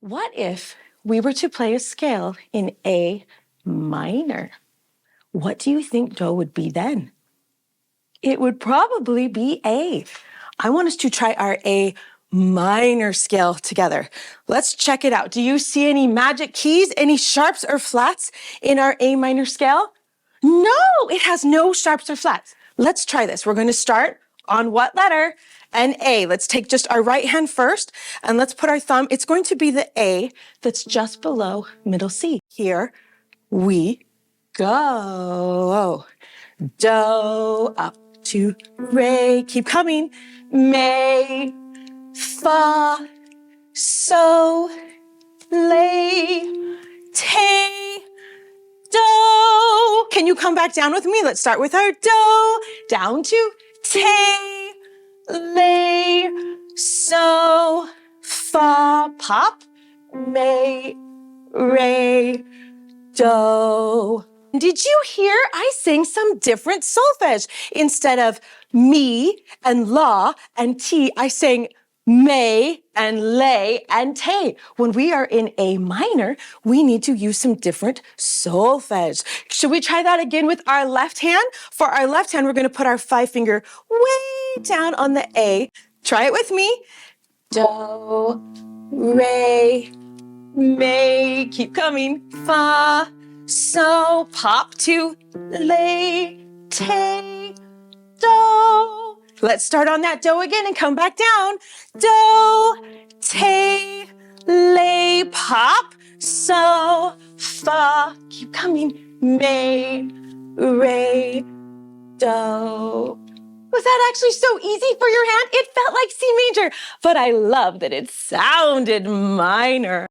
What if we were to play a scale in A minor? What do you think Do would be then? It would probably be A. I want us to try our A minor scale together. Let's check it out. Do you see any magic keys, any sharps or flats in our A minor scale? No, it has no sharps or flats. Let's try this. We're going to start on what letter? An A. Let's take just our right hand first and let's put our thumb. It's going to be the A that's just below middle C. Here we go. Do, up to Re. Keep coming. May, Fa, So, Lay, Te, Do. Can you come back down with me? Let's start with our Do. Down to Te, Lay, So, Fa, pop, May, Re, Do. Did you hear I sang some different solfege? Instead of me and la and ti, I sang may and lay and te. When we are in A minor, we need to use some different solfege. Should we try that again with our left hand? For our left hand, we're going to put our 5-finger way down on the A. Try it with me. Do, re, may, keep coming, fa, so, pop to lay, te, do. Let's start on that do again and come back down. Do, te, lay, pop, so, fa, keep coming, may, re, do. Was that actually so easy for your hand? It felt like C major, but I love that it sounded minor.